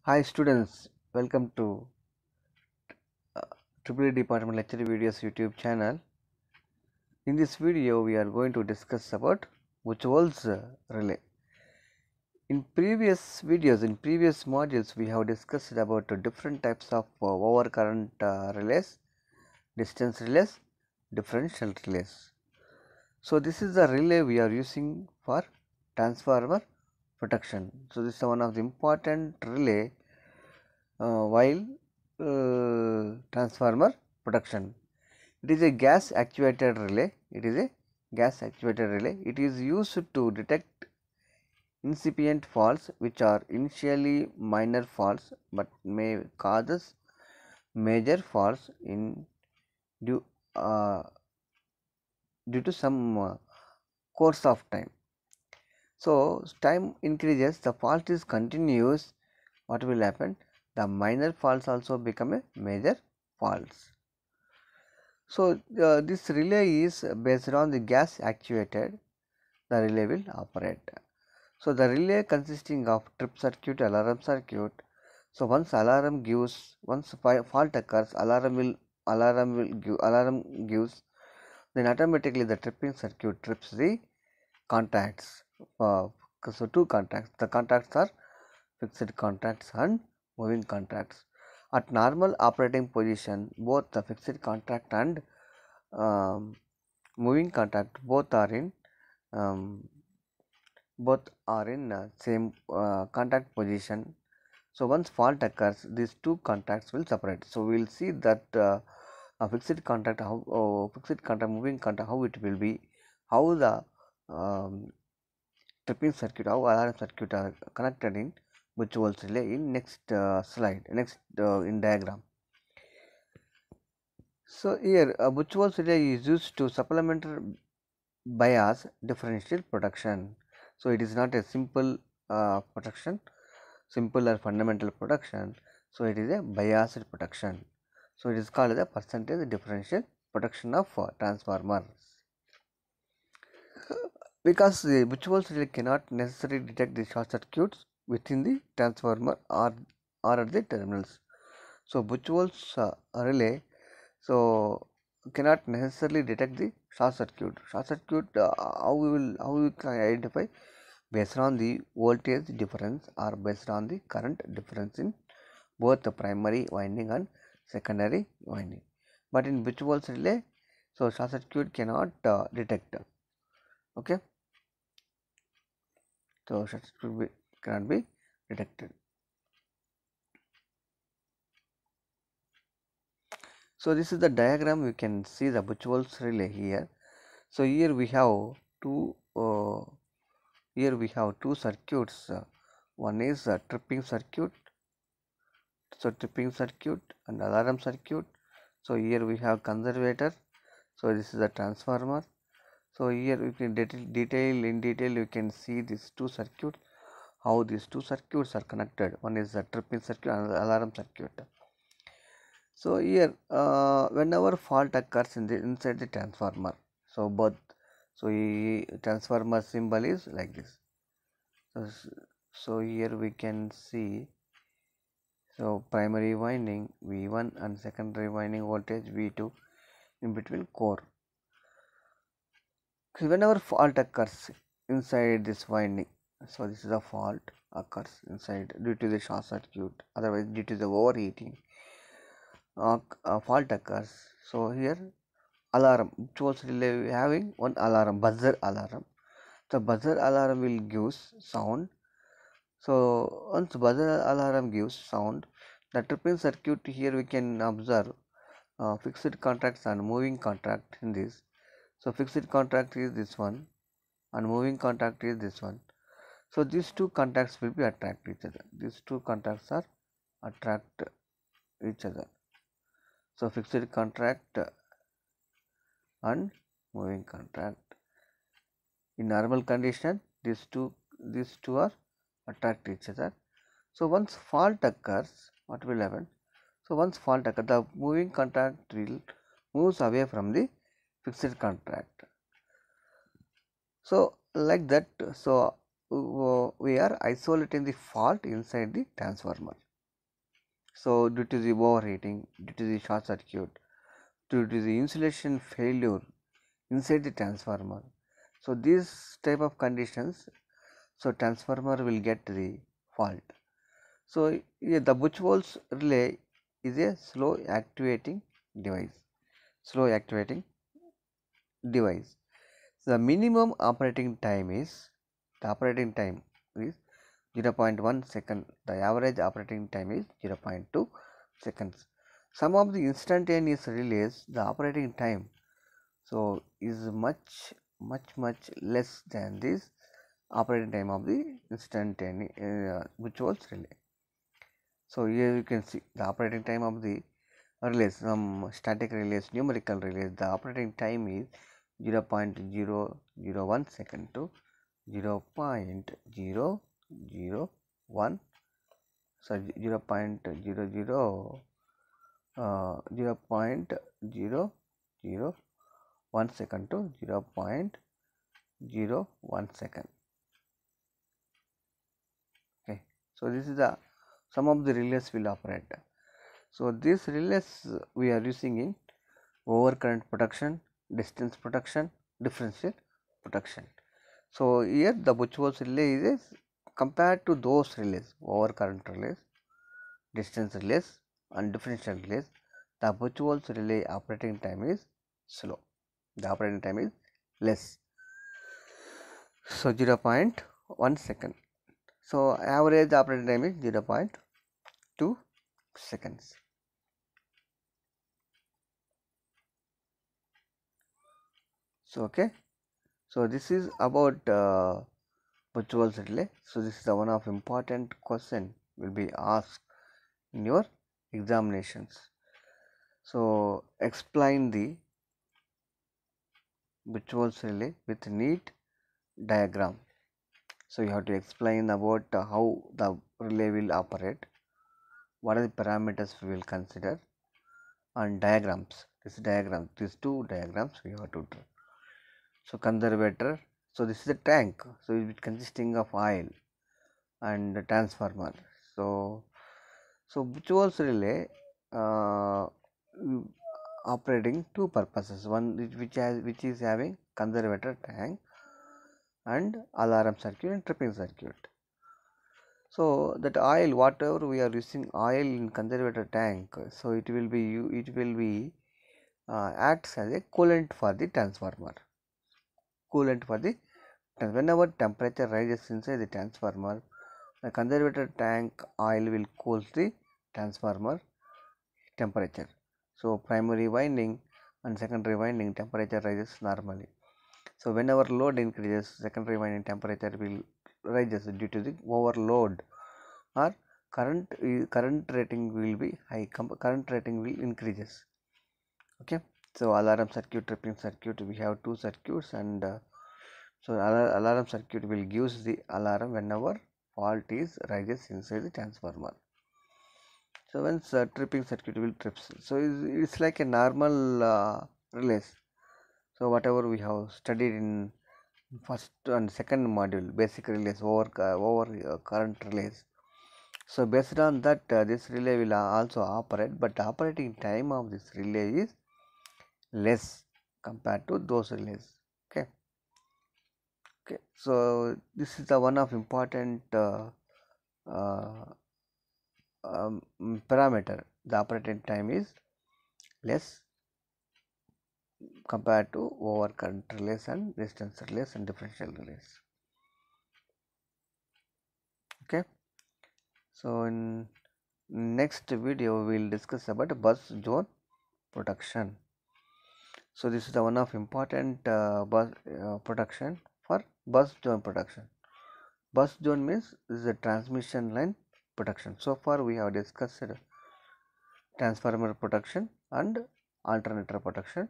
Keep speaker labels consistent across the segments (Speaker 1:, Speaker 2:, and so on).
Speaker 1: Hi students, welcome to EEE Department Lecture Videos YouTube channel. In this video, we are going to discuss about Buchholz relay. In previous videos, in previous modules, we have discussed about different types of overcurrent relays, distance relays, differential relays. So this is the relay we are using for transformer protection. So this is one of the important relay while transformer production. It is a gas actuated relay. It is a gas actuated relay. It is used to detect incipient faults which are initially minor faults but may causes major faults in due, uh, due to some course of time. So time increases, the fault is continuous. What will happen? The minor faults also become a major faults. So this relay is based on the gas actuated, the relay will operate. So the relay consisting of trip circuit, alarm circuit. So once fault occurs, alarm gives, then automatically the tripping circuit trips the contacts. So two contacts. The contacts are fixed contacts and moving contacts. At normal operating position, both the fixed contact and um, moving contact um, both are in same contact position. So once fault occurs, these two contacts will separate. So we will see that a fixed contact, moving contact, how it will be, how the tripping circuit, how alarm circuit are connected in Buchholz relay in next slide, in diagram. So here Buchholz relay is used to supplement bias differential protection. So it is not a simple protection, simple or fundamental protection. So it is a biased protection. So it is called the percentage differential protection of transformers. Because the Buchholz relay cannot necessarily detect the short circuits within the transformer or at the terminals. So Buchholz relay cannot necessarily detect the short circuit. Short circuit, how we can identify? Based on the voltage difference or based on the current difference in both the primary winding and secondary winding. But in Buchholz relay, so short circuit cannot detect. Okay, so short circuit cannot be detected. So this is the diagram. You can see the Buchholz relay here. So here we have two circuits. One is a tripping circuit, so tripping circuit and alarm circuit. So here we have conservator. So this is a transformer. So here we can in detail you can see these two circuits, how these two circuits are connected. One is a tripping circuit and alarm circuit. So here whenever fault occurs inside the transformer, so transformer symbol is like this. So here we can see, so primary winding V1 and secondary winding voltage V2 in between core. So whenever fault occurs inside this winding, so this is a fault occurs inside due to the short circuit, otherwise due to the overheating, fault occurs. So here alarm, Buchholz relay having one alarm, buzzer alarm. The buzzer alarm will give sound. So once buzzer alarm gives sound, the tripping circuit, here we can observe fixed contacts and moving contact in this. So fixed contact is this one and moving contact is this one. So these two contacts will be attract each other. These two contacts are attract each other. So fixed contact and moving contact. In normal condition, these two are attract each other. So once fault occurs, what will happen? So once fault occurs, the moving contact will moves away from the fixed contact. So like that, so we are isolating the fault inside the transformer. So due to the overheating, due to the short circuit, due to the insulation failure inside the transformer. So these type of conditions, so transformer will get the fault. So yeah, the Buchholz relay is a slow activating device. Slow activating device. The minimum operating time is 0.1 second. The average operating time is 0.2 seconds. Some of the instantaneous relays, the operating time so is much less than this operating time of the instantaneous Buchholz relay. So here you can see the operating time of the relays, some static relays, numerical relays. The operating time is 0.001 second to 0.001, so 0.001 second to 0.01 second. Okay, so this is the some of the relays will operate. So these relays we are using in overcurrent protection, distance protection, differential protection. So here the Buchholz relay is compared to those relays, overcurrent relays, distance relays and differential relays, the Buchholz relay operating time is slow. The operating time is less. So 0.1 second. So average operating time is 0.2 seconds. So okay. So this is about Buchholz relay. So this is the one of important question will be asked in your examinations. So explain the Buchholz relay with neat diagram. So you have to explain about how the relay will operate, what are the parameters we will consider, and diagrams. These two diagrams we have to draw. So conservator. So this is a tank. So it is consisting of oil and the transformer. So Buchholz relay operating two purposes. One which is having conservator tank and alarm circuit and tripping circuit. So that oil, whatever we are using oil in conservator tank, so it will be acts as a coolant for the transformer. Whenever temperature rises inside the transformer, the conservator tank oil will cool the transformer temperature. So primary winding and secondary winding temperature rises normally. So whenever load increases, secondary winding temperature will rises due to the overload, or current rating will be high. Current rating will increases. Okay. So alarm circuit, tripping circuit, we have two circuits, and so alarm circuit will gives the alarm whenever fault is rises inside the transformer. So when tripping circuit will trips, so it's like a normal relays. So whatever we have studied in first and second module, basic relays, over current relays. So based on that, this relay will also operate, but the operating time of this relay is less compared to those relays. Okay. Okay. So this is the one of important uh, parameter. The operating time is less compared to overcurrent relays and distance relays and differential relays. Okay. So in next video we will discuss about bus zone protection. So this is the one of important bus protection for bus zone protection. Bus zone means this is a transmission line protection. So far we have discussed transformer protection and alternator protection.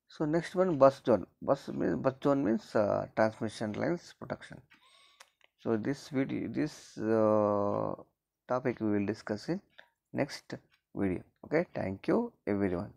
Speaker 1: So next one, bus zone. Bus zone means transmission lines protection. So this topic we will discuss in next video. Okay, thank you everyone.